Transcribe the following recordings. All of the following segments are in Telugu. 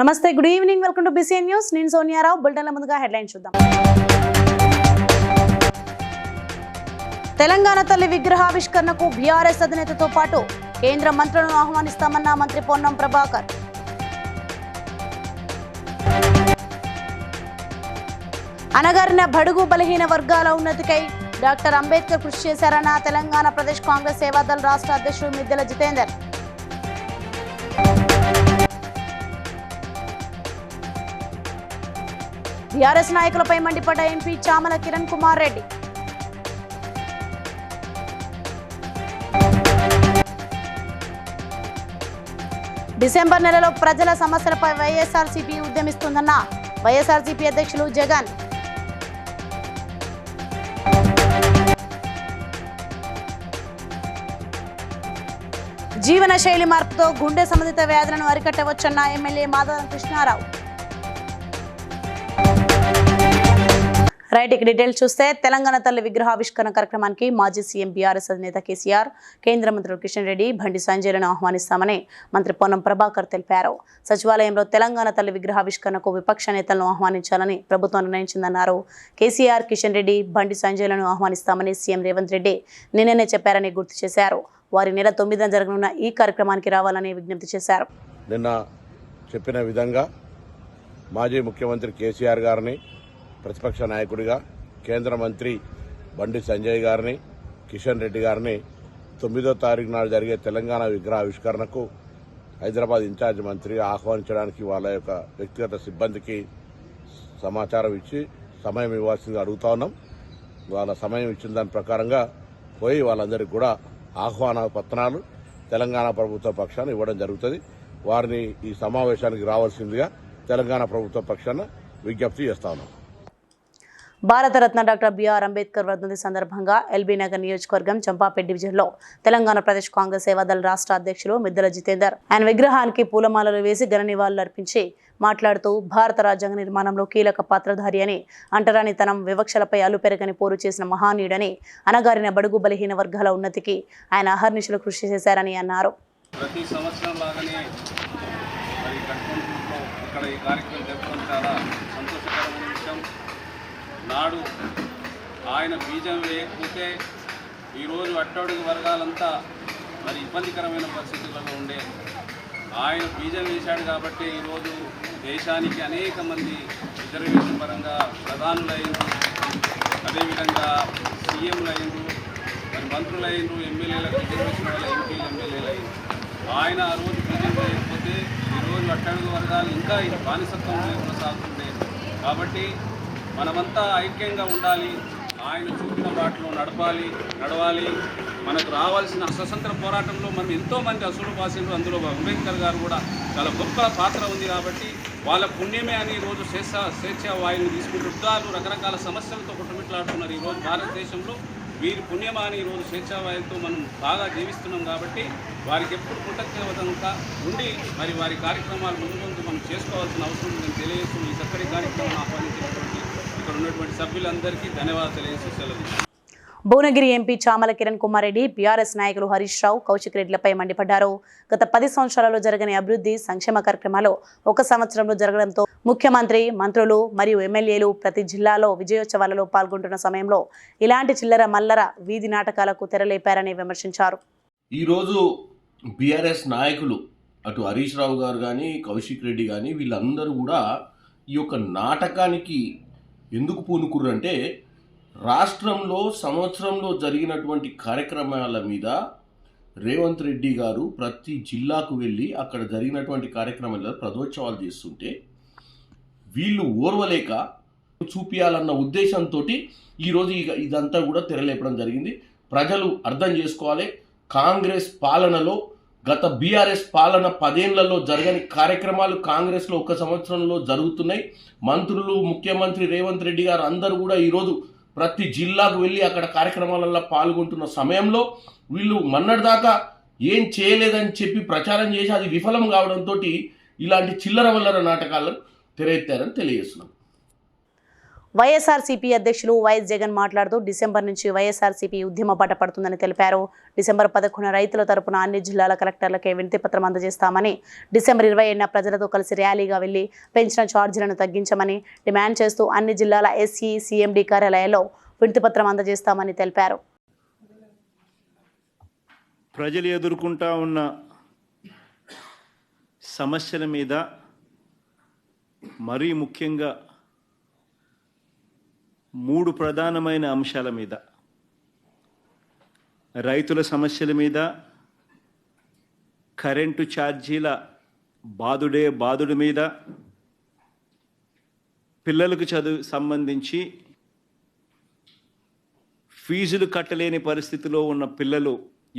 నమస్తే, good evening, welcome to BCN news. నేను సోనియారావు. బులెటిన్ల ముందుగా హెడ్లైన్స్ చూద్దాం. తెలంగాణ తల్లి విగ్రహావిష్కరణకు బీఆర్ఎస్ అధినేతతో పాటు కేంద్ర మంత్రులను ఆహ్వానిస్తామన్న మంత్రి పొన్నం ప్రభాకర్. అణగారిన బడుగు బలహీన వర్గాల ఉన్నతికై డాక్టర్ అంబేద్కర్ కృషి చేశారన్న తెలంగాణ ప్రదేశ్ కాంగ్రెస్ సేవాదళ రాష్ట్ర అధ్యక్షుడు మిద్దెల జితేందర్. బీఆర్ఎస్ నాయకులపై మండిపడ్డ ఎంపీ చామల కిరణ్ కుమార్ రెడ్డి. డిసెంబర్ నెలలో ప్రజల సమస్యలపై వైఎస్ఆర్సీపీ ఉద్యమిస్తుందన్న వైఎస్ఆర్సీపీ అధ్యక్షులు జగన్. జీవన శైలి మార్పుతో గుండె సంబంధిత వ్యాధులను అరికట్టవచ్చన్న ఎమ్మెల్యే మాధవరం కృష్ణారావు. రైట్, ఇక డీటెయిల్స్ చూస్తే తెలంగాణ తల్లి విగ్రహావిష్కరణ కార్యక్రమానికి మాజీ సీఎం బీఆర్ఎస్ అధినేత కేసీఆర్, కేంద్ర మంత్రులు కిషన్ రెడ్డి, బండి సంజయ్లను ఆహ్వానిస్తామని మంత్రి పొన్నం ప్రభాకర్ తెలిపారు. సచివాలయంలో తెలంగాణ తల్లి విగ్రహావిష్కరణకు విపక్ష నేతలను ఆహ్వానించాలని ప్రభుత్వం నిర్ణయించిందన్నారు. కేసీఆర్, కిషన్ రెడ్డి, బండి సంజయ్లను ఆహ్వానిస్తామని సీఎం రేవంత్ రెడ్డి నిన్ననే చెప్పారని గుర్తు చేశారు. వారి నెల 9న జరగనున్న ఈ కార్యక్రమానికి రావాలని విజ్ఞప్తి చేశారు. నిన్న చెప్పిన విధంగా మాజీ ముఖ్యమంత్రి కేసీఆర్ గారిని, ప్రతిపక్ష నాయకుడిగా కేంద్ర మంత్రి బండి సంజయ్ గారిని, కిషన్ రెడ్డి గారిని 9వ తారీఖు నాడు జరిగే తెలంగాణ విగ్రహావిష్కరణకు హైదరాబాద్ ఇన్ఛార్జ్ మంత్రి ఆహ్వానించడానికి వాళ్ళ యొక్క వ్యక్తిగత సిబ్బందికి సమాచారం ఇచ్చి సమయం ఇవ్వాల్సిందిగా అడుగుతా ఉన్నాం. వాళ్ళ సమయం ఇచ్చిన దాని ప్రకారంగా పోయి వాళ్ళందరికీ కూడా ఆహ్వాన పత్రాలు తెలంగాణ ప్రభుత్వ పక్షాన ఇవ్వడం జరుగుతుంది. వారిని ఈ సమావేశానికి రావాల్సిందిగా తెలంగాణ ప్రభుత్వ పక్షాన విజ్ఞప్తి చేస్తా ఉన్నాం. భారతరత్న డాక్టర్ బిఆర్ అంబేద్కర్ వర్ధంతి సందర్భంగా ఎల్బీ నగర్ నియోజకవర్గం చంపాపేట డివిజన్లో తెలంగాణ ప్రదేశ్ కాంగ్రెస్ సేవాదళ రాష్ట్ర అధ్యక్షులు మిద్దెల జితేందర్ ఆయన విగ్రహానికి పూలమాలలు వేసి ఘన నివాళులు అర్పించి మాట్లాడుతూ భారత రాజ్యాంగ నిర్మాణంలో కీలక పాత్రధారి అని, అంటరానితనం, వివక్షలపై అలుపెరగని పోరు చేసిన మహానీయుడని, అణగారిన బడుగు బలహీన వర్గాల ఉన్నతికి ఆయన అహర్నిశలు కృషి చేశారని అన్నారు. ప్రతి సంవత్సరం లాగానే మరి కట్టుకుంటూ ఇక్కడ ఈ కార్యక్రమం జరపడం చాలా సంతోషకరమైన విషయం. నాడు ఆయన బీజం వేయకపోతే ఈరోజు అట్టడుగు వర్గాలంతా మరి ఇబ్బందికరమైన పరిస్థితులలో ఉండే. ఆయన బీజం వేశాడు కాబట్టి ఈరోజు దేశానికి అనేక మంది రిజర్వేషన్ పరంగా ప్రధానులైనరు, అదేవిధంగా సీఎంలు అయినరు, మరి మంత్రులు అయినరు, ఎమ్మెల్యేలకు రిజర్వేషన్ వల్ల ఎంపీలు, ఎమ్మెల్యేలు అయినరు. ఆయన ఆ రోజు బీజం వేయకపోతే ఈరోజు అట్టడుగు వర్గాలు ఇంకా బానిసత్వం కొనసాగుతుంది. కాబట్టి మనమంతా ఐక్యంగా ఉండాలి, ఆయన చూపిన బాటలో నడవాలి. మనకు రావాల్సిన స్వతంత్ర పోరాటంలో మనం ఎంతోమంది అసలు పాసిండ్రు, అందులో అంబేద్కర్ గారు కూడా చాలా గొప్ప పాత్ర ఉంది. కాబట్టి వాళ్ళ పుణ్యమే అని ఈరోజు స్వేచ్ఛ వాయువుని తీసుకుంటూ రకరకాల సమస్యలతో కొట్టుమిట్లాడుతున్నారు. ఈరోజు భారతదేశంలో వీరి పుణ్యమా అని ఈరోజు స్వేచ్ఛావాయువుతో మనం బాగా జీవిస్తున్నాం. కాబట్టి వారికి ఎప్పుడు కృతజ్ఞతంగా ఉండి మరి వారి కార్యక్రమాలు ముందు మనం చేసుకోవాల్సిన అవసరం ఉందని తెలియజేస్తూ ఈ చక్కటి కార్యక్రమాన్ని ఆహ్వానించినటువంటి ఇక్కడ ఉన్నటువంటి సభ్యులందరికీ ధన్యవాదాలు తెలియజేస్తూ సెలవు. భువనగిరి ఎంపీ చామల కిరణ్ కుమార్ రెడ్డి బీఆర్ఎస్ నాయకులు హరీష్ రావు, కౌశిక్ రెడ్డిలపై మండిపడ్డారు. గత 10 సంవత్సరాల్లో జరగని అభివృద్ధి సంక్షేమ కార్యక్రమాలు ఒక సంవత్సరంలో జరగడంతో ముఖ్యమంత్రి, మంత్రులు మరియు ఎమ్మెల్యేలు ప్రతి జిల్లాలో విజయోత్సవాలలో పాల్గొంటున్న సమయంలో ఇలాంటి చిల్లర మల్లర వీధి నాటకాలకు తెరలేపారని విమర్శించారు. ఈరోజు బీఆర్ఎస్ నాయకులు అటు హరీష్ రావు గారు కానీ, కౌశిక్ రెడ్డి కానీ వీళ్ళందరూ కూడా ఈ యొక్క నాటకానికి ఎందుకు పూనుకుర్రంటే, రాష్ట్రంలో సంవత్సరంలో జరిగినటువంటి కార్యక్రమాల మీద రేవంత్ రెడ్డి గారు ప్రతి జిల్లాకు వెళ్ళి అక్కడ జరిగినటువంటి కార్యక్రమాల ప్రదోత్సవాలు చేస్తుంటే వీళ్ళు ఓర్వలేక చూపించాలన్న ఉద్దేశంతో ఈరోజు ఇదంతా కూడా తెరలేపడం జరిగింది. ప్రజలు అర్థం చేసుకోవాలి, కాంగ్రెస్ పాలనలో గత బీఆర్ఎస్ పాలన 10 ఏళ్లలో జరగని కార్యక్రమాలు కాంగ్రెస్లో ఒక సంవత్సరంలో జరుగుతున్నాయి. మంత్రులు, ముఖ్యమంత్రి రేవంత్ రెడ్డి గారు అందరూ కూడా ఈరోజు ప్రతి జిల్లాకు వెళ్ళి అక్కడ కార్యక్రమాలలో పాల్గొంటున్న సమయంలో వీళ్ళు మొన్నటిదాకా ఏం చేయలేదని చెప్పి ప్రచారం చేసి అది విఫలం కావడంతో ఇలాంటి చిల్లర వల్లర నాటకాలను తెరెత్తారని తెలియజేస్తున్నాం. వైఎస్ఆర్సీపీ అధ్యక్షులు వైఎస్ జగన్ మాట్లాడుతూ డిసెంబర్ నుంచి వైఎస్ఆర్సీపీ ఉద్యమ బాట పడుతుందని తెలిపారు. డిసెంబర్ 11 రైతుల తరపున అన్ని జిల్లాల కలెక్టర్లకే వినతి పత్రం అందజేస్తామని, డిసెంబర్ 27న ప్రజలతో కలిసి ర్యాలీగా వెళ్లి పెంచిన ఛార్జీలను తగ్గించమని డిమాండ్ చేస్తూ అన్ని జిల్లాల ఎస్ఈ సీఎండీ కార్యాలయాల్లో వినతి పత్రం అందజేస్తామని తెలిపారు. ప్రజలు ఎదుర్కొంటా ఉన్న సమస్యల మీద, మరీ ముఖ్యంగా 3 ప్రధానమైన అంశాల మీద, రైతుల సమస్యల మీద, కరెంటు ఛార్జీల బాదుడి మీద, పిల్లలకు చదువు సంబంధించి ఫీజులు కట్టలేని పరిస్థితిలో ఉన్న పిల్లలు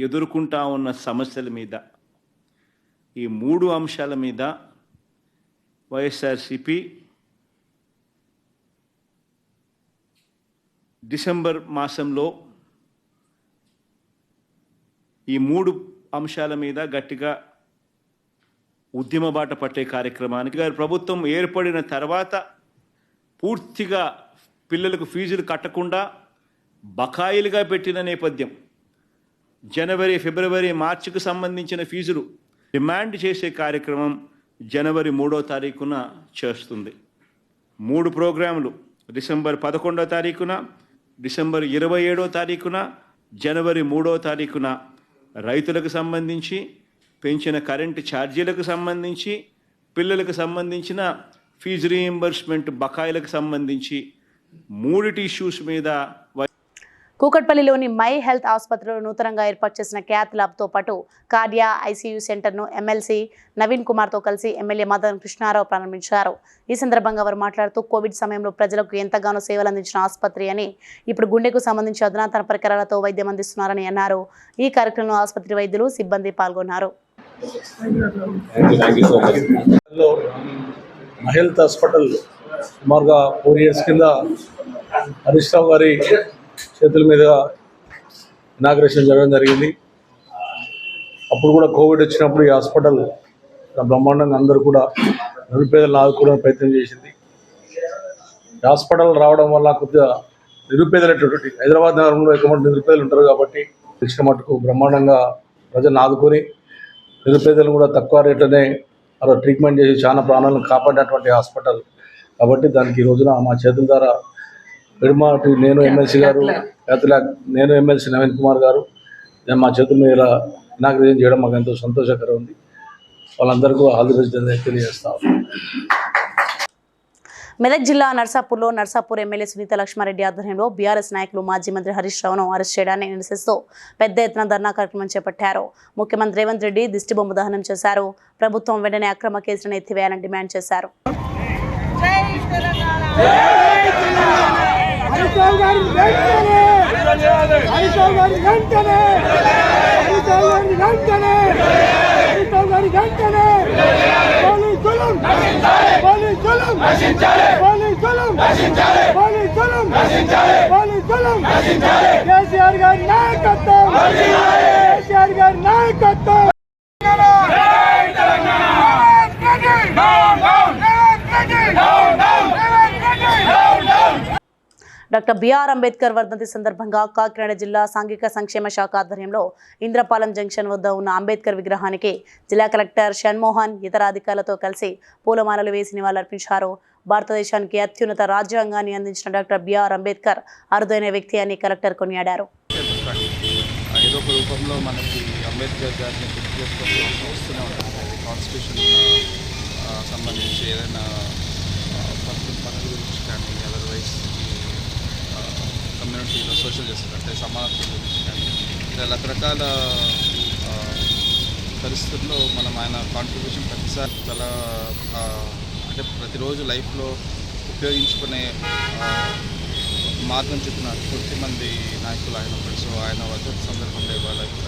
ఎదుర్కొంటా ఉన్న సమస్యల మీద, ఈ 3 అంశాల మీద వైఎస్ఆర్సీపీ డిసెంబర్ మాసంలో ఈ 3 అంశాల మీద గట్టిగా ఉద్యమ బాట పట్టే కార్యక్రమానికి ప్రభుత్వం ఏర్పడిన తర్వాత పూర్తిగా పిల్లలకు ఫీజులు కట్టకుండా బకాయిలుగా పెట్టిన నేపథ్యం, జనవరి, ఫిబ్రవరి, మార్చికి సంబంధించిన ఫీజులు డిమాండ్ చేసే కార్యక్రమం జనవరి 3వ తారీఖున చేస్తుంది. 3 ప్రోగ్రాములు డిసెంబర్ 11వ తారీఖున, డిసెంబర్ 27వ తారీఖున, జనవరి 3వ తారీఖున రైతులకు సంబంధించి, పెంచిన కరెంటు ఛార్జీలకు సంబంధించి, పిల్లలకు సంబంధించిన ఫీజు రీయింబర్స్మెంట్ బకాయిలకు సంబంధించి 3 ఇష్యూస్ మీద కూకట్పల్లిలోని మై హెల్త్ ఆసుపత్రిలో నూతనంగా ఏర్పాటు చేసిన క్యాత్ ల్యాబ్తో పాటు కార్డియా ఐసీయూ సెంటర్ను ఎమ్మెల్సీ నవీన్ కుమార్తో కలిసి ఎమ్మెల్యే మదన్ కృష్ణారావు ప్రారంభించారు. ఈ సందర్భంగా వారు మాట్లాడుతూ కోవిడ్ సమయంలో ప్రజలకు ఎంతగానో సేవలు అందించిన ఆసుపత్రి అని, ఇప్పుడు గుండెకు సంబంధించి అధునాతన పరికరాలతో వైద్యం అందిస్తున్నారని అన్నారు. ఈ కార్యక్రమంలో ఆసుపత్రి వైద్యులు, సిబ్బంది పాల్గొన్నారు. హెల్త్ హాస్పిటల్ సుమారుగా 4 years కింద హరీష్ రావు గారి చేతుల మీద ఇనాగ్రేషన్ జరగడం జరిగింది. అప్పుడు కూడా కోవిడ్ వచ్చినప్పుడు ఈ హాస్పిటల్ బ్రహ్మాండంగా అందరూ కూడా నిరుపేదలను ఆదుకోవడానికి ప్రయత్నం చేసింది. ఈ హాస్పిటల్ రావడం వల్ల కొద్దిగా నిరుపేదలైనటువంటి హైదరాబాద్ నగరంలో ఎక్కువ మంది నిరుపేదలు ఉంటారు కాబట్టి ఇచ్చిన మటుకు బ్రహ్మాండంగా ప్రజలను ఆదుకొని నిరుపేదలు కూడా తక్కువ రేట్లనే అలా ట్రీట్మెంట్ చేసి చాలా ప్రాణాలను కాపాడినటువంటి హాస్పిటల్ కాబట్టి దానికి ఈ రోజున మా చేతుల ద్వారా విడమాటి నేను ఎమ్మెల్సీ గారు, నేను ఎమ్మెల్సీ నవీన్ కుమార్ గారు మా చేతుల మీద ఇలా ఇనాగ్రేషన్ చేయడం మాకు ఎంతో సంతోషకరం ఉంది. వాళ్ళందరికీ ఆల్ ది బెస్ట్ తెలియజేస్తాం. మెదక్ జిల్లా నర్సాపూర్లో నర్సాపూర్ ఎమ్మెల్యే సునీత లక్ష్మారెడ్డి ఆధ్వర్యంలో బీఆర్ఎస్ నాయకులు మాజీ మంత్రి హరీష్ రావును అరెస్ట్ చేయడాన్ని నిరసిస్తూ పెద్ద ఎత్తున ధర్నా కార్యక్రమం చేపట్టారు. ముఖ్యమంత్రి రేవంత్ రెడ్డి దిష్టిబొమ్మ దహనం చేశారు. ప్రభుత్వం వెంటనే అక్రమ కేసులను ఎత్తివేయాలని డిమాండ్ చేశారు. డాక్టర్ బిఆర్ అంబేద్కర్ వర్ధంతి సందర్భంగా కాకినాడ జిల్లా సాంఘిక సంక్షేమ శాఖ ఆధ్వర్యంలో ఇంద్రపాలెం జంక్షన్ వద్ద ఉన్న అంబేద్కర్ విగ్రహానికి జిల్లా కలెక్టర్ షణ్మోహన్ ఇతర అధికారులతో కలిసి పూలమాలలు వేసి నివాళులర్పించారు. భారతదేశానికి అత్యున్నత రాజ్యాంగాన్ని అందించిన డాక్టర్ బిఆర్ అంబేద్కర్ అరుదైన వ్యక్తి అని కలెక్టర్ కొనియాడారు. ఏదో ఒక రూపంలో మనకి అంబేద్కర్ గారిని గుర్తు చేసుకుంటూ వస్తూనే ఉంటుంది. కాన్స్టిట్యూషన్ సంబంధించి ఏదైనా పనుల గురించి కానీ, అదర్వైజ్ కమ్యూనిటీలో సోషల్ జస్టిస్ అంటే సమానత్వం గురించి కానీ, రకరకాల పరిస్థితుల్లో మనం ఆయన కాంట్రిబ్యూషన్ ప్రతిసారి చాలా అంటే ప్రతిరోజు లైఫ్లో ఉపయోగించుకునే మార్గం చెప్పిన కొద్ది మంది నాయకులు ఆయన ఒకటి. సో ఆయన వర్ధంతి సందర్భంగా ఇవాళ ఇక్కడ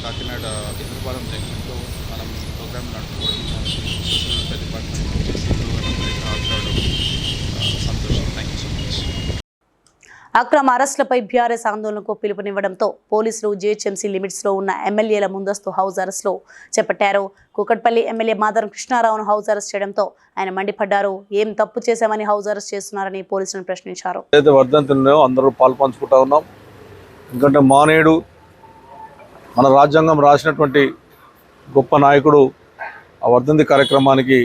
కాకినాడ ఇంద్రపాలెం జంక్షన్లో మనం ప్రోగ్రామ్ నడుపుకోవడం, సోషల్ వెల్ఫేర్ డిపార్ట్మెంట్ చేసి ప్రోగ్రామ్ హాజరవడం సంతోషం. Thank you so much. అక్రమ అరెస్టులపై బీఆర్ఎస్ ఆందోళనకు పిలుపునివ్వడంతో పోలీసులు జీహెచ్ఎంసీ లిమిట్స్లో ఉన్న ఎమ్మెల్యేల ముందస్తు హౌస్ అరెస్టులు చేపట్టారు. కూకట్పల్లి ఎమ్మెల్యే మాధవరం కృష్ణారావును హౌస్ అరెస్ట్ చేయడంతో ఆయన మండిపడ్డారు. ఏం తప్పు చేశామని హౌస్ అరెస్ట్ చేస్తున్నారని పోలీసులను ప్రశ్నించారు. అందరూ పాల్పంచుకుంటా ఉన్నాం. ఎందుకంటే మానేడు మన రాజ్యాంగం రాసినటువంటి గొప్ప నాయకుడు. ఆ వర్ధంతి కార్యక్రమానికి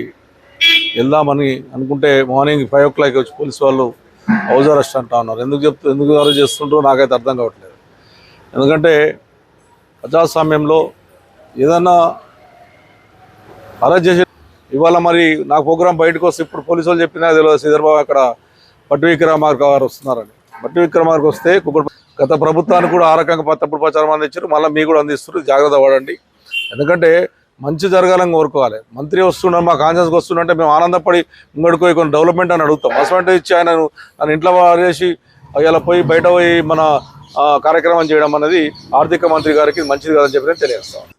వెళ్దామని అనుకుంటే మార్నింగ్ 5 o'clock వచ్చి పోలీసు వాళ్ళు హౌస్ అరెస్ట్ అంటా ఉన్నారు. ఎందుకు అరెస్ట్ చేస్తుంటారో నాకైతే అర్థం కావట్లేదు. ఎందుకంటే ప్రజాస్వామ్యంలో ఏదన్నా అరెస్ట్ చేసి ఇవాళ మరి నా ప్రోగ్రాం బయటకు వస్తే ఇప్పుడు పోలీసు వాళ్ళు చెప్పినా తెలియదు శ్రీధర్బాబు అక్కడ బట్టి విక్రమార్క గారు వస్తున్నారని. బట్టి విక్రమార్క వస్తే గత ప్రభుత్వానికి కూడా ఆ రకంగా తప్పుడు ప్రచారం అందించారు. మళ్ళీ మీకు కూడా అందిస్తున్నారు. జాగ్రత్త పడండి. ఎందుకంటే మంచి జరగాలని కోరుకోవాలి. మంత్రి వస్తున్నాడు మా కాన్షియస్కి వస్తుందంటే మేము ఆనందపడి ముంగడిపోయి కొన్ని డెవలప్మెంట్ అని అడుగుతాం. అసలు ఇచ్చి ఆయన నన్ను ఇంట్లో వారేసి ఇలా పోయి బయట పోయి మన కార్యక్రమం చేయడం అనేది ఆర్థిక మంత్రి గారికి మంచిది కాదని చెప్పి నేను తెలియజేస్తాను.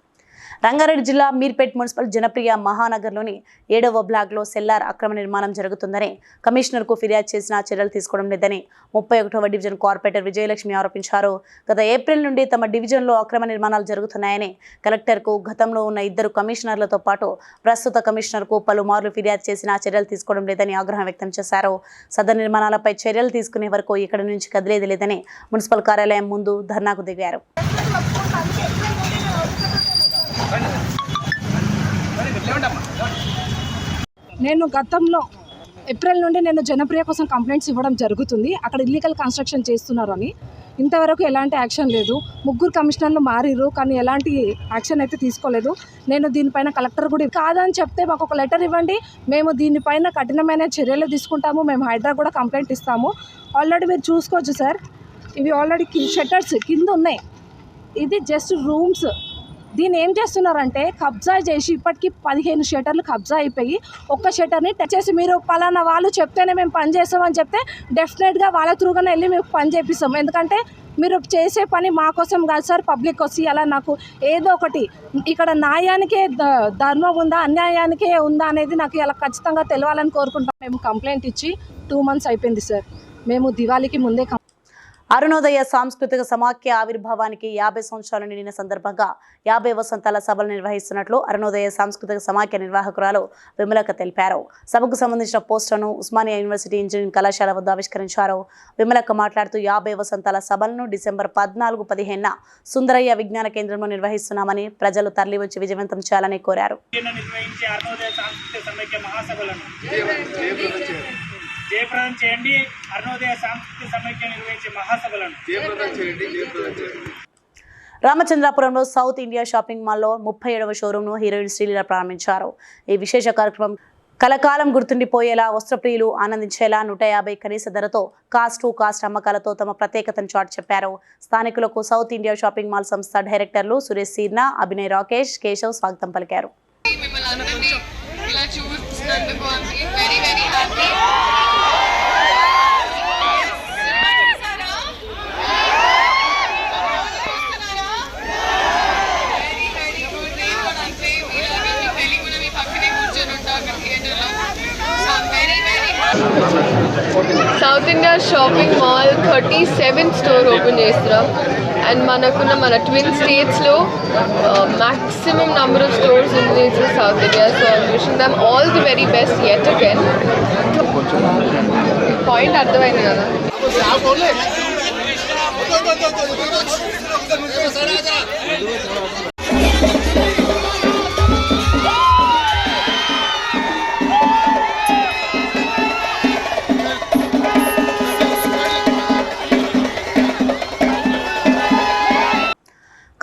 రంగారెడ్డి జిల్లా మీర్పేట్ మున్సిపల్ జనప్రియ మహానగర్లోని 7వ బ్లాక్లో సెల్లార్ అక్రమ నిర్మాణం జరుగుతుందని కమిషనర్కు ఫిర్యాదు చేసినా చర్యలు తీసుకోవడం లేదని 31వ డివిజన్ కార్పొరేటర్ విజయలక్ష్మి ఆరోపించారు. గత ఏప్రిల్ నుండి తమ డివిజన్లో అక్రమ నిర్మాణాలు జరుగుతున్నాయని కలెక్టర్కు గతంలో ఉన్న 2 కమిషనర్లతో పాటు ప్రస్తుత కమిషనర్కు పలుమార్లు ఫిర్యాదు చేసినా చర్యలు తీసుకోవడం లేదని ఆగ్రహం వ్యక్తం చేశారు. సదరు నిర్మాణాలపై చర్యలు తీసుకునే వరకు ఇక్కడి నుంచి కదిలేది లేదని మున్సిపల్ కార్యాలయం ముందు ధర్నాకు దిగారు. నేను గతంలో ఏప్రిల్ నుండి నేను జనప్రియ కోసం కంప్లైంట్స్ ఇవ్వడం జరుగుతుంది. అక్కడ ఇల్లీగల్ కన్స్ట్రక్షన్ చేస్తున్నారని ఇంతవరకు ఎలాంటి యాక్షన్ లేదు. 3 కమిషనర్లు మారిరు కానీ ఎలాంటి యాక్షన్ అయితే తీసుకోలేదు. నేను దీనిపైన కలెక్టర్ కూడా కాదని చెప్తే మాకు ఒక లెటర్ ఇవ్వండి, మేము దీనిపైన కఠినమైన చర్యలు తీసుకుంటాము, మేము హైడ్రా కూడా కంప్లైంట్ ఇస్తాము. ఆల్రెడీ మీరు చూసుకోవచ్చు సార్, ఇవి ఆల్రెడీ షట్టర్స్ కింద ఉన్నాయి. ఇది జస్ట్ రూమ్స్. దీన్ని ఏం చేస్తున్నారంటే కబ్జా చేసి ఇప్పటికీ 15 షట్టర్లు కబ్జా అయిపోయి ఒక్క షట్టర్ని టచ్ చేసి మీరు పలానా వాళ్ళు చెప్తేనే మేము పని చేస్తామని చెప్తే డెఫినెట్గా వాళ్ళ త్రూగానే వెళ్ళి మేము పని చేపిస్తాం. ఎందుకంటే మీరు చేసే పని మా కోసం కాదు సార్, పబ్లిక్ వచ్చి అలా నాకు ఏదో ఒకటి ఇక్కడ న్యాయానికే ధర్మం ఉందా అన్యాయానికే ఉందా అనేది నాకు ఇలా ఖచ్చితంగా తెలవాలని కోరుకుంటాం. మేము కంప్లైంట్ ఇచ్చి 2 months అయిపోయింది సార్. మేము దివాళీకి ముందే అరుణోదయ సాంస్కృతిక సమాఖ్య ఆవిర్భావానికి 50 సంవత్సరాలు నిండిన సందర్భంగా 50 వసంతాల సభలు నిర్వహిస్తున్నట్లు అరుణోదయ సాంస్కృతిక సమాఖ్య నిర్వాహకురాలు విమలక తెలిపారు. సభకు సంబంధించిన పోస్టర్ను ఉస్మానియా యూనివర్సిటీ ఇంజనీరింగ్ కళాశాల వద్ద ఆవిష్కరించారు. విమలక మాట్లాడుతూ 50 వసంతాల సభలను డిసెంబర్ 14-15న సుందరయ్య విజ్ఞాన కేంద్రంలో నిర్వహిస్తున్నామని ప్రజలు తరలివచ్చి విజయవంతం చేయాలని కోరారు. జయప్రదం చేయండి. అరుణోదయ సాంస్కృతిక సమైక్య నిర్వహించే మహాసభలను జయప్రదం చేయండి. రామచంద్రాపురంలో సౌత్ ఇండియా షాపింగ్ మాల్లో 37వ షోరూంను హీరోయిన్ శ్రీలీల ప్రారంభించారు. ఈ విశేష కార్యక్రమం కలకాలం గుర్తుండిపోయేలా వస్త్రప్రియులు ఆనందించేలా 150 కనీస ధరతో కాస్ట్ టు కాస్ట్ అమ్మకాలతో తమ ప్రత్యేకతను చాటి చెప్పారు. స్థానికులకు సౌత్ ఇండియా షాపింగ్ మాల్ సంస్థ డైరెక్టర్లు సురేష్ సీర్నా, అభినయ్ రాకేష్, కేశవ్ స్వాగతం పలికారు. South India shopping mall 37th store open చేస్తున్నాం. అండ్ మన ట్విన్ స్టేట్స్లో మ్యాక్సిమం నెంబర్ ఆఫ్ స్టోర్స్ ఉంది south India. So I wishing them all the very best yet again. Point అర్థమైంది కదా.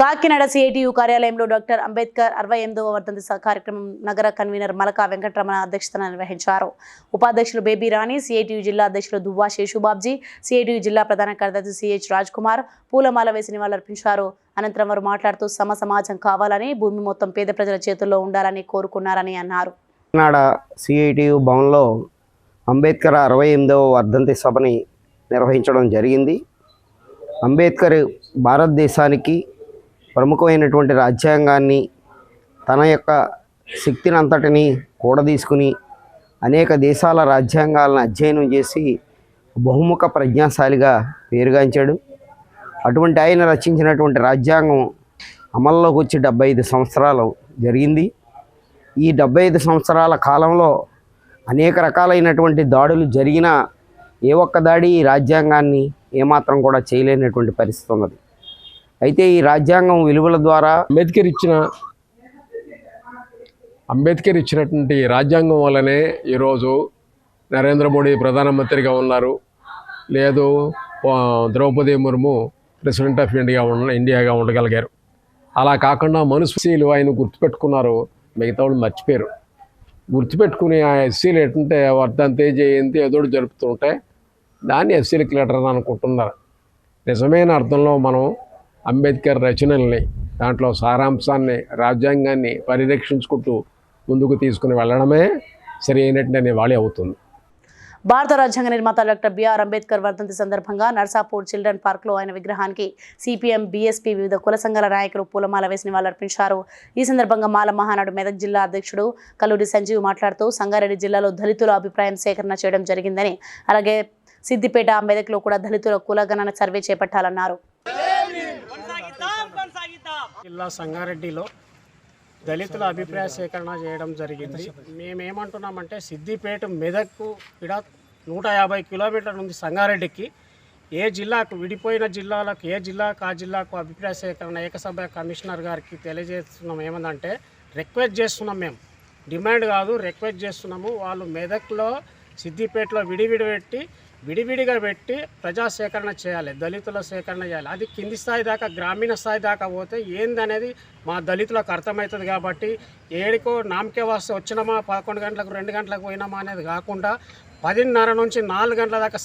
కాకినాడ సిఐటియు కార్యాలయంలో డాక్టర్ అంబేద్కర్ 68వ వర్ధంతి కార్యక్రమం నగర కన్వీనర్ మలకా వెంకటరమణ అధ్యక్షతన నిర్వహించారు. ఉపాధ్యక్షులు బేబీ రాణి, సిఐటియు జిల్లా అధ్యక్షులు దువ్వా శేషుబాబ్జీ, సిఐటియు జిల్లా ప్రధాన కార్యదర్శి సిహెచ్ రాజ్ కుమార్ పూలమాల వేసి నివాళులర్పించారు. అనంతరం వారు మాట్లాడుతూ సమాజం కావాలని, భూమి మొత్తం పేద ప్రజల చేతుల్లో ఉండాలని కోరుకున్నారని అన్నారు. కాకినాడ సిఐటియు భవన్లో అంబేద్కర్ 68వ వర్ధంతి సభని నిర్వహించడం జరిగింది. అంబేద్కర్ భారతదేశానికి ప్రముఖమైనటువంటి రాజ్యాంగాన్ని తన యొక్క శక్తిని అంతటిని కూడదీసుకుని అనేక దేశాల రాజ్యాంగాలను అధ్యయనం చేసి బహుముఖ ప్రజ్ఞాశాలిగా పేరుగాంచాడు. అటువంటి ఆయన రచించినటువంటి రాజ్యాంగం అమల్లోకి వచ్చి 75 సంవత్సరాలు జరిగింది. ఈ 75 సంవత్సరాల కాలంలో అనేక రకాలైనటువంటి దాడులు జరిగినా ఏ ఒక్క దాడి ఈ రాజ్యాంగాన్ని ఏమాత్రం కూడా చేయలేనటువంటి పరిస్థితి ఉన్నది. అయితే ఈ రాజ్యాంగం విలువల ద్వారా అంబేద్కర్ ఇచ్చినటువంటి రాజ్యాంగం వల్లనే ఈరోజు నరేంద్ర మోడీ ప్రధానమంత్రిగా ఉన్నారు, లేదు ద్రౌపది ముర్ము ప్రెసిడెంట్ ఆఫ్ ఇండియాగా ఉండగలిగారు. అలా కాకుండా మనుషులు ఆయన గుర్తుపెట్టుకున్నారు, మిగతా వాళ్ళు మర్చిపోయారు. గుర్తుపెట్టుకుని ఆ ఎస్సీలు ఏంటంటే వర్ధంతి జయంతి ఏదో జరుపుతుంటే దాన్ని ఎస్సీలకు లీడర్ అని అనుకుంటున్నారు. నిజమైన అర్థంలో మనం అంబేద్కర్ రచనల్ని, దాంట్లో సారాంశాన్ని, రాజ్యాంగాన్ని పరిరక్షించుకుంటూ ముందుకు తీసుకుని వెళ్ళడమే సరి అయినట్టు నివాళి అవుతుంది. భారత రాజ్యాంగ నిర్మాత డాక్టర్ బిఆర్ అంబేద్కర్ వర్ధంతి సందర్భంగా నర్సాపూర్ చిల్డ్రన్ పార్క్లో ఆయన విగ్రహానికి సిపిఎం, బీఎస్పీ, వివిధ కుల సంఘాల నాయకులు పూలమాల వేసి నివాళులర్పించారు. ఈ సందర్భంగా మాల మహానాడు మెదక్ జిల్లా అధ్యక్షుడు కల్లూరి సంజీవ్ మాట్లాడుతూ సంగారెడ్డి జిల్లాలో దళితుల అభిప్రాయం సేకరణ చేయడం జరిగిందని, అలాగే సిద్దిపేట, మెదక్లో కూడా దళితుల కులగణన సర్వే చేపట్టాలన్నారు. జిల్లా సంగారెడ్డిలో దళితుల అభిప్రాయ సేకరణ చేయడం జరిగింది. మేమేమంటున్నామంటే సిద్దిపేట, మెదక్కు ఇక్కడ 150 కిలోమీటర్ల ఉంది సంగారెడ్డికి. ఏ జిల్లాకు, విడిపోయిన జిల్లాలకు, ఏ జిల్లాకు ఆ జిల్లాకు అభిప్రాయ సేకరణ ఏకసభ్య కమిషనర్ గారికి తెలియజేస్తున్నాం. ఏమందంటే రిక్వెస్ట్ చేస్తున్నాం, మేము డిమాండ్ కాదు, రిక్వెస్ట్ చేస్తున్నాము. వాళ్ళు మెదక్లో, సిద్దిపేటలో విడివిడిగా పెట్టి ప్రజా సేకరణ చేయాలి, దళితుల సేకరణ చేయాలి. అది కింది స్థాయి దాకా, గ్రామీణ స్థాయి దాకా పోతే ఏందనేది మా దళితులకు అర్థమవుతుంది. కాబట్టి ఏడుకో నామకే వస్తే వచ్చినామా 11 గంటలకు 2 గంటలకు పోయినామా అనేది కాకుండా 10:30 నుంచి 4 గంటల దాకా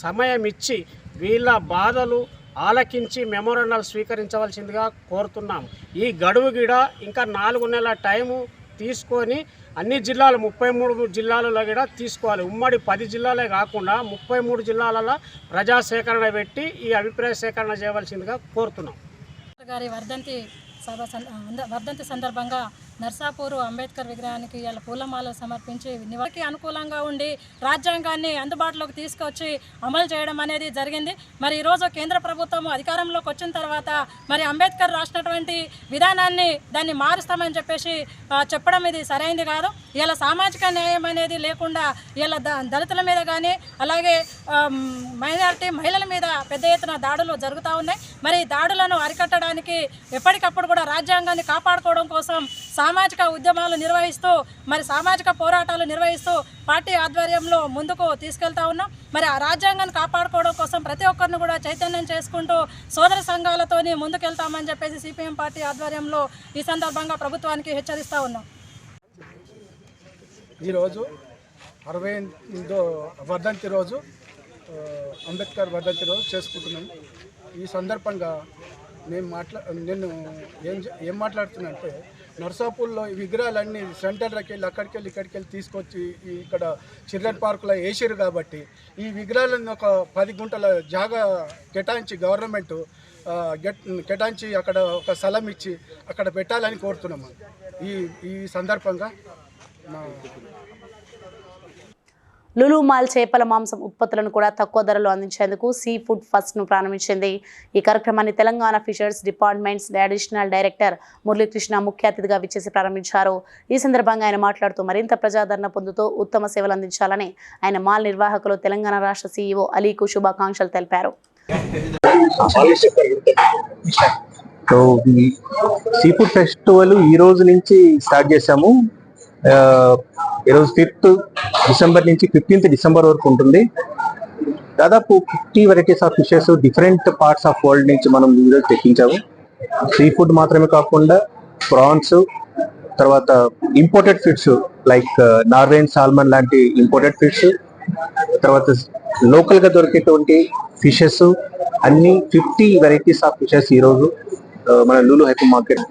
సమయం ఇచ్చి వీళ్ళ బాధలు ఆలకించి మెమోరాండాలు స్వీకరించవలసిందిగా కోరుతున్నాం. ఈ గడువు గిడ ఇంకా 4 నెలల టైము తీసుకొని అన్ని జిల్లాలు 33 జిల్లాలలో కూడా తీసుకోవాలి. ఉమ్మడి 10 జిల్లాలే కాకుండా 33 జిల్లాలలో ప్రజా సేకరణ పెట్టి ఈ అభిప్రాయ సేకరణ చేయవలసిందిగా కోరుతున్నాం. గారి వర్ధంతి సందర్భంగా నర్సాపూరు అంబేద్కర్ విగ్రహానికి ఇలా పూలమాల సమర్పించి నివారికి అనుకూలంగా ఉండి రాజ్యాంగాన్ని అందుబాటులోకి తీసుకొచ్చి అమలు చేయడం అనేది జరిగింది. మరి ఈరోజు కేంద్ర ప్రభుత్వం అధికారంలోకి వచ్చిన తర్వాత మరి అంబేద్కర్ రాసినటువంటి విధానాన్ని దాన్ని మారుస్తామని చెప్పేసి చెప్పడం ఇది సరైనది కాదు. ఇలా సామాజిక న్యాయం అనేది లేకుండా ఇలా దళితుల మీద కానీ అలాగే మహిళల మీద పెద్ద ఎత్తున దాడులు జరుగుతూ ఉన్నాయి. మరి దాడులను అరికట్టడానికి ఎప్పటికప్పుడు కూడా రాజ్యాంగాన్ని కాపాడుకోవడం కోసం సామాజిక ఉద్యమాలు నిర్వహిస్తూ మరి సామాజిక పోరాటాలు నిర్వహిస్తూ పార్టీ ఆధ్వర్యంలో ముందుకు తీసుకెళ్తా ఉన్నాం. మరి ఆ రాజ్యాంగాన్ని కాపాడుకోవడం కోసం ప్రతి ఒక్కరిని కూడా చైతన్యం చేసుకుంటూ సోదర సంఘాలతోని ముందుకెళ్తామని చెప్పేసి సిపిఎం పార్టీ ఆధ్వర్యంలో ఈ సందర్భంగా ప్రభుత్వానికి హెచ్చరిస్తూ ఉన్నాం. ఈరోజు 68వ వర్ధంతి రోజు, అంబేద్కర్ వర్ధంతి రోజు చేసుకుంటున్నాం. ఈ సందర్భంగా నేను ఏం మాట్లాడుతున్నానంటే నర్సాపూర్లో ఈ విగ్రహాలన్నీ సెంటర్కి వెళ్ళి ఇక్కడికి వెళ్ళి తీసుకొచ్చి ఇక్కడ చిల్డ్రన్ పార్కులో వేసారు. కాబట్టి ఈ విగ్రహాలను ఒక 10 గుంటల జాగా కేటాయించి గవర్నమెంట్ కేటాయించి అక్కడ ఒక స్థలం ఇచ్చి అక్కడ పెట్టాలని కోరుతున్నాము. ఈ సందర్భంగా లులు మాల్ చేపల మాంసం ఉత్పత్తులను కూడా తక్కువ ధరలో అందించేందుకు సీ ఫుడ్ ఫస్ట్ను ప్రారంభించింది. ఈ కార్యక్రమాన్ని Telangana fishers departments additional director Muralikrishna ముఖ్య అతిథిగా విచ్చేసి ప్రారంభించారు. ఈ సందర్భంగా ఆయన మాట్లాడుతూ మరింత ప్రజాదరణ పొందుతూ ఉత్తమ సేవలు అందించాలని ఆయన మాల్ నిర్వాహకులు తెలంగాణ రాష్ట్ర సీఈఓ అలీకు శుభాకాంక్షలు తెలిపారు. సీ ఫుడ్ ఫెస్టివల్ ఈ రోజు నుంచి స్టార్ట్ చేశాము. ఈరోజు 5th డిసెంబర్ నుంచి 15th డిసెంబర్ వరకు ఉంటుంది. దాదాపు 50 varieties of fishes different parts of world నుంచి మనం ఈరోజు తెప్పించాము. సీ ఫుడ్ మాత్రమే కాకుండా ప్రాన్స్, తర్వాత ఇంపోర్టెడ్ ఫిష్ లైక్ నార్వేన్ సాల్మన్ లాంటి ఇంపోర్టెడ్ ఫిష్, తర్వాత లోకల్ గా దొరికేటువంటి ఫిషెస్ అన్ని 50 వెరైటీస్ ఆఫ్ ఫిషెస్ ఈరోజు మన Lulu hyper market.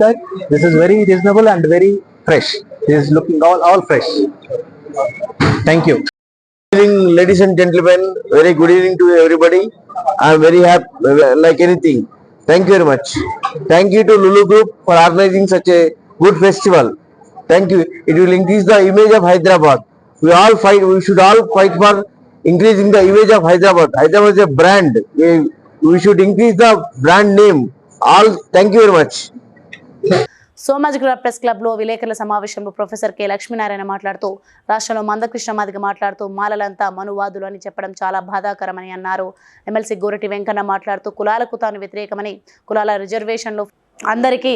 This is very reasonable and very fresh. This is looking all fresh. Thank you. Good evening, ladies and gentlemen. Very good evening to everybody. I am very happy, like anything. Thank you very much. Thank you to Lulu Group for organizing such a good festival. Thank you. It will increase the image of Hyderabad. We should all fight for increasing the image of Hyderabad. Hyderabad is a brand. We should increase the brand name. All, thank you very much. Somajiguda press క్లబ్లో విలేకరుల సమావేశంలో ప్రొఫెసర్ కె లక్ష్మీనారాయణ మాట్లాడుతూ రాష్ట్రంలో మందకృష్ణ మాదిగ మాట్లాడుతూ మాలలంతా మనువాదులు అని చెప్పడం చాలా బాధాకరమని అన్నారు. ఎమ్మెల్సీ గోరటి వెంకన్న మాట్లాడుతూ కులాలకు తాను వ్యతిరేకమని, కులాల రిజర్వేషన్లు అందరికీ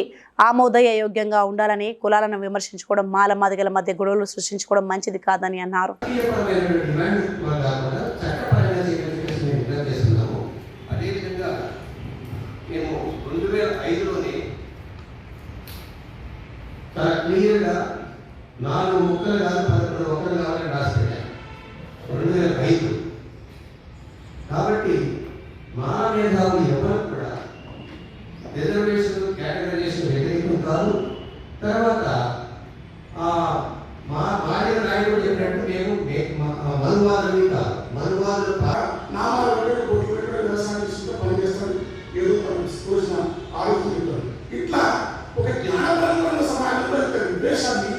ఆమోదయోగ్యంగా ఉండాలని, కులాలను విమర్శించుకోవడం, మాల మాదిగల మధ్య గొడవలు సృష్టించుకోవడం మంచిది కాదని అన్నారు. చాలా క్లియర్గా 4 ముక్కలు కాదు 11 ముక్కలు కావాలని రాసిపెట్టాను 2005. కాబట్టి మా మేధావులు ఎవరు కూడా రిజర్వేషన్ కేటగరైజేషన్ వ్యతిరేకం కాదు. తర్వాత మా భార్య నాయుడు చెప్పినట్టు మేము మనువాదులు కాదు. మనువాదులు ఇట్లా ఒక జ్ఞానపరమైన సమాజంలో ఇంత విద్వేషాన్ని,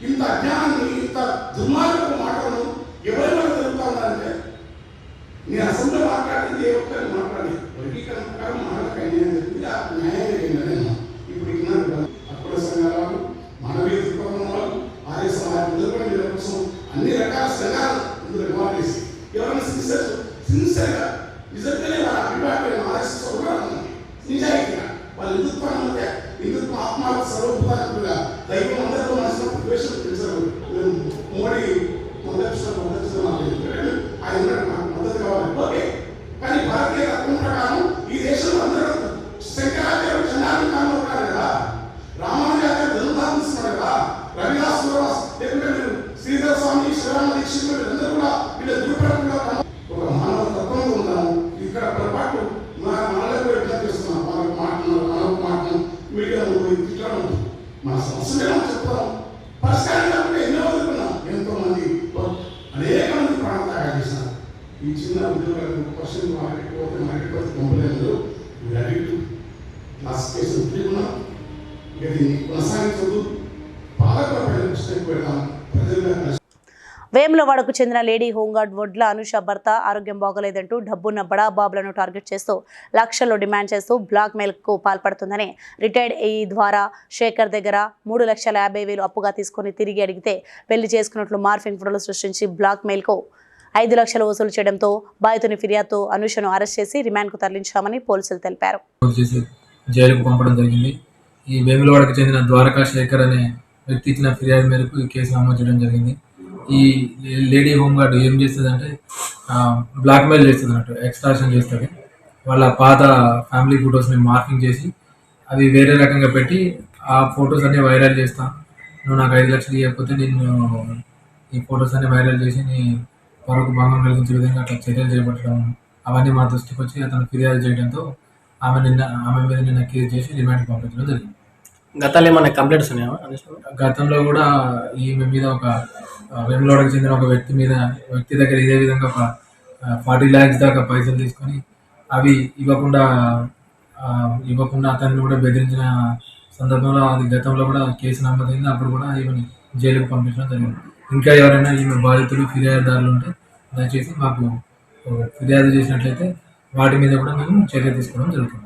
ఇంత అజ్ఞానాన్ని, ఇంత దుర్మార్గపు మాటలను ఎవరి వల్ల జరుగుతూ ఉన్నారంటే నేను అసెంబ్లీ మాట్లాడింది ఏ ఒక్కరు మాట్లాడి వర్గీకరణ ప్రకారం మాటలకు అన్యాయం జరిగింది. ఆ న్యాయం జరిగిందని ఇప్పుడు అక్కడ సంఘాలు, మానవీయ దృక్పథం వాళ్ళు, ఆర్య సమాజం నిలబడిన కోసం అన్ని రకాల సంఘాలు ఇందులో ఇన్వాల్వ్ చేసి ఎవరైనా సిన్సియర్గా నిజంగానే వాళ్ళ అభిప్రాయం ఆర్ఎస్ఎస్ నిజాయితీగా వాళ్ళ హిందుత్వ ఆత్మాలకు సర్వభూతాత్మగా దైవం అందరితో మనసులో ద్వేషం పెంచరు. మోడీ మొదటి ఆయన నాకు మద్దతు కావాలి, ఓకే. కానీ భారతీయ తత్వం ప్రకారం ఈ దేశంలో అందరూ శంకరాచార్య చంద్రాన్ని కానున్నారు కదా, రామానుజాచార్య ధనుర్ధారిస్తున్నారు కదా, రవిదాస్ లేకుంటే శ్రీధర స్వామి, శివరామ దీక్షితులు వీళ్ళందరూ కూడా వీళ్ళ దుర్పరంగా ఒక మానవ తత్వంలో ఉన్నాము. ఇక్కడ పొరపాటు మనలకు ఎట్లా చేస్తున్నాం, వాళ్ళకి మాట్లాడుతున్నారు, మనకు మాట్లాడు మీడియా ఇట్లా ఉంటుంది. మన సమస్యలు చెప్తాం, పరిష్కారం కాకుండా ఎన్నో వదులుకున్నాం. ఎంతో మంది అనేక మంది ప్రాణత్యాగం చేసినారు. ఈ చిన్న ఉద్యోగాలకు క్వశ్చన్ మార్కెట్ కంపెనీలు క్లాస్ కేసు ఉన్నాం. ఇక దీన్ని కొనసాగించదు, పాలకుల ప్రశ్నకు పెడతాం. ప్రజలుగా వేములవాడకు చెందిన లేడీ హోంగార్డ్ వడ్ల అనుష భర్త ఆరోగ్యం బాగోలేదంటూ డబ్బున్న బడాబాబులను టార్గెట్ చేస్తూ లక్షల్లో డిమాండ్ చేస్తూ బ్లాక్ మెయిల్కు పాల్పడుతుందని రిటైర్డ్ ఏఈ ద్వారా శేఖర్ దగ్గర 3,50,000 అప్పుగా తీసుకుని తిరిగి అడిగితే పెళ్లి చేసుకున్నట్లు మార్ఫింగ్ ఫోటోలు సృష్టించి బ్లాక్ మెయిల్కు 5 లక్షలు వసూలు చేయడంతో బాధితుని ఫిర్యాదుతో అనుషను అరెస్ట్ చేసి రిమాండ్కు తరలించామని పోలీసులు తెలిపారు. జైలుకు పంపడం జరిగింది. ఈ వేములవాడకు చెందిన ద్వారకా శేఖర్ అనే వ్యక్తి ఇచ్చిన ఫిర్యాదు మేరకు ఈ కేసు నమోదు చేయడం జరిగింది. ఈ లేడీ హోంగార్డ్ ఏం చేస్తుందంటే బ్లాక్మెయిల్ చేస్తుంది అన్నట్టు, ఎక్స్ట్రాక్షన్ చేస్తుంది. వాళ్ళ పాత ఫ్యామిలీ ఫొటోస్ని మార్కింగ్ చేసి అవి వేరే రకంగా పెట్టి ఆ ఫొటోస్ అన్నీ వైరల్ చేస్తా, నువ్వు నాకు 5 లక్షలు ఇవ్వకపోతే నేను ఈ ఫొటోస్ అన్నీ వైరల్ చేసి నీ పరుకు భంగం కలిగించే విధంగా అట్లా చర్యలు చేపట్టడం, అవన్నీ మా దృష్టికి వచ్చి అతను ఫిర్యాదు చేయడంతో ఆమె మీద నిన్న కేసు చేసి రిమాండ్కి పంపించడం జరిగింది. గతంలో ఏమైనా కంప్లైంట్స్ ఉన్నాయా? గతంలో కూడా ఈమె మీద ఒక వేములవాడకు చెందిన ఒక వ్యక్తి దగ్గర ఇదే విధంగా ఒక 40 lakhs దాకా పైసలు తీసుకొని అవి ఇవ్వకుండా అతన్ని కూడా బెదిరించిన సందర్భంలో అది గతంలో కూడా కేసు నమోదైంది. అప్పుడు కూడా ఈమెని జైలుకు పంపించడం జరిగింది. ఇంకా ఎవరైనా ఈమె బాధితులు ఫిర్యాదుదారులు ఉంటే దయచేసి మాకు ఫిర్యాదు చేసినట్లయితే వాటి మీద కూడా మేము చర్య తీసుకోవడం జరుగుతుంది.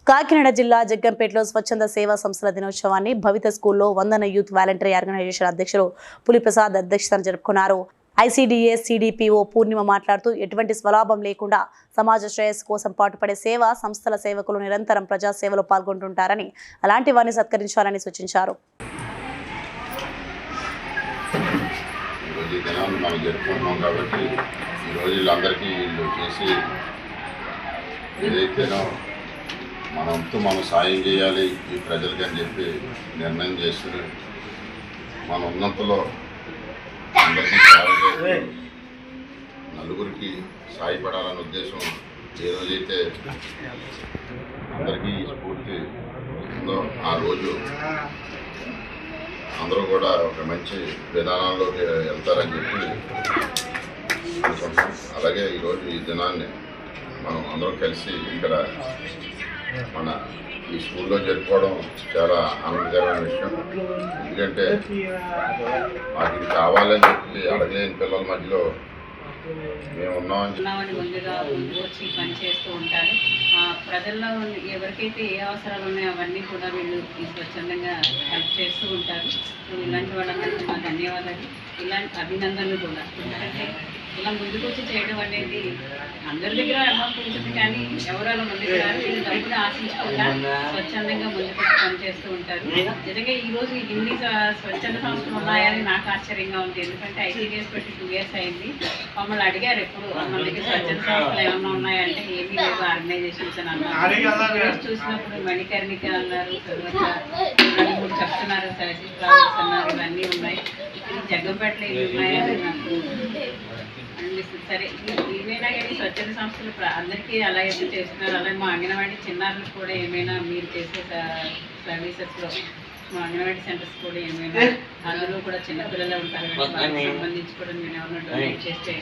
కాకినాడ జిల్లా జగ్గంపేటలో స్వచ్ఛంద సేవా సంస్థల దినోత్సవాన్ని భవిత స్కూల్లో వందన యూత్ వాలంటరీ ఆర్గనైజేషన్ అధ్యక్షులు పులిప్రసాద్ అధ్యక్షతన జరుపుకున్నారు. ఐసీడీఎస్ సిడిపిఓ పూర్ణిమ మాట్లాడుతూ ఎటువంటి స్వలాభం లేకుండా సమాజ శ్రేయస్సు కోసం పాటుపడే సేవా సంస్థల సేవకులు నిరంతరం ప్రజాసేవలో పాల్గొంటుంటారని, అలాంటి వారిని సత్కరించాలని సూచించారు. మనం సాయం చేయాలి ఈ ప్రజలకి అని చెప్పి నిర్ణయం చేసుకుని మన ఉన్నంతలో అందరికీ నలుగురికి సాయపడాలనే ఉద్దేశం ఏ రోజైతే అందరికీ స్ఫూర్తి ఉందో ఆ రోజు అందరూ కూడా ఒక మంచి విధానాల్లోకి వెళ్తారని చెప్పి అనుకుంటున్నాం. అలాగే ఈరోజు ఈ దినాన్ని మనం అందరం కలిసి ఇక్కడ మన ఈ స్కూల్లో జరుపుకోవడం చాలా ఆనందకరమైన విషయం. ఎందుకంటే మాకు ఇది కావాలని చెప్పి అడగలేని పిల్లల మధ్యలో ఉన్నామని ముందుగా వచ్చి పనిచేస్తూ ఉంటారు. ప్రజల్లో ఎవరికైతే ఏ అవసరాలు ఉన్నాయో అవన్నీ కూడా వీళ్ళు స్వచ్ఛందంగా హెల్ప్ చేస్తూ ఉంటారు. ఇలాంటి వాళ్ళందరికీ మా ధన్యవాదాలు, ఇలాంటి అభినందనలు కూడా. ఎందుకంటే ఇలా ముందుకు వచ్చి చేయడం అనేది అందరి దగ్గర అమౌంట్ ఉంటుంది, కానీ ఎవరు అలా ముందుకు రారు. వీళ్ళు డబ్బులు ఆశించకుండా స్వచ్ఛందంగా ముందుకు వచ్చి పనిచేస్తూ ఉంటారు. నిజంగా ఈరోజు ఇన్ని స్వచ్ఛంద సంస్థలు ఉన్నాయని నాకు ఆశ్చర్యంగా ఉంది. ఎందుకంటే ఐటీడీఎస్ పెట్టి 2 years అయింది. మమ్మల్ని అడిగారు ఎప్పుడు మన దగ్గర స్వచ్ఛంద సంస్థలు ఏమన్నా ఉన్నాయంటే ఏమీ లేవు ఆర్గనైజేషన్స్ అని అన్నారు. చూసినప్పుడు మణికర్ణిక అన్నారు, తర్వాత 2-3 చెప్తున్నారు, సరస్వతి ట్రావెల్స్ అన్నారు, ఇవన్నీ ఉన్నాయి. జగ్గంపేటలో ఇవి ఉన్నాయని నాకు అనిపిస్తుంది. సరే, ఏమైనా కానీ స్వచ్ఛంద సంస్థలు అందరికీ అలా అయితే చేస్తున్నారు. అలాగే మా అంగన్వాడీ చిన్నారులకు కూడా ఏమైనా మీరు చేసే సర్వీసెస్లో మా అంగన్వాడీ సెంటర్స్ కూడా ఏమైనా అందులో కూడా చిన్నపిల్లలే ఉంటారు, వాటికి సంబంధించి కూడా మేము ఏమైనా డొనేట్ చేస్తే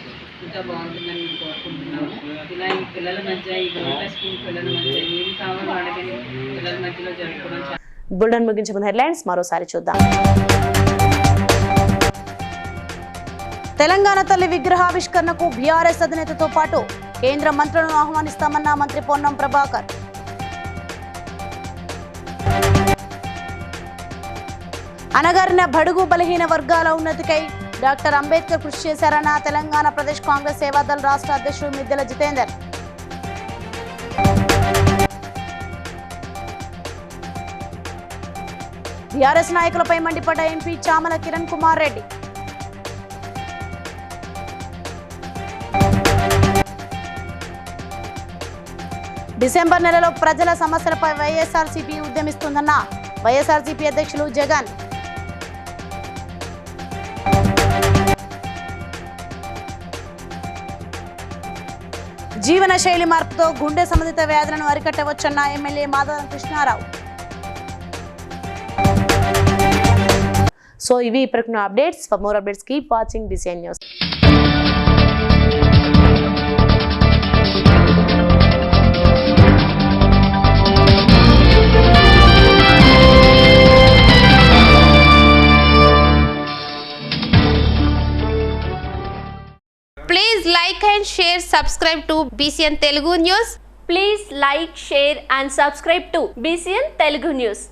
ఇంకా బాగుంటుందని మేము కోరుకుంటున్నాము. ఇలా ఈ పిల్లల మధ్య, ఈ గవర్నమెంట్ స్కూల్ పిల్లల మధ్య ఏమి కావాలో అడగని పిల్లల మధ్యలో జరుపుకోవడం. బులెటిన్ ముగించే ముందు హెడ్లైన్స్ మరోసారి చూద్దాం. తెలంగాణ తల్లి విగ్రహావిష్కరణకు బీఆర్ఎస్ అధినేతతో పాటు కేంద్ర మంత్రులను ఆహ్వానిస్తామన్న మంత్రి పొన్నం ప్రభాకర్. అనగారిన బడుగు బలహీన వర్గాల ఉన్నతికై డాక్టర్ అంబేద్కర్ కృషి చేశారన్న తెలంగాణ ప్రదేశ్ కాంగ్రెస్ సేవాదళ రాష్ట్ర అధ్యక్షుడు మిద్దెల జితేందర్. బీఆర్ఎస్ నాయకులపై మండిపడ్డ ఎంపీ చామల కిరణ్ కుమార్ రెడ్డి. డిసెంబర్ నెలలో ప్రజల సమస్యలపై వైఎస్ఆర్సీపీ ఉద్యమిస్తుందన్న వైఎస్ఆర్సీపీ అధ్యక్షులు జగన్. జీవన శైలి మార్పుతో గుండె సంబంధిత వ్యాధులను అరికట్టవచ్చన్న ఎమ్మెల్యే మాధవరం కృష్ణారావు. సో ఇవి ఇప్పటికున్న updates. For more updates keep watching BCN news. Please like and share, subscribe to BCN Telugu News. Please like, share and subscribe to BCN Telugu News.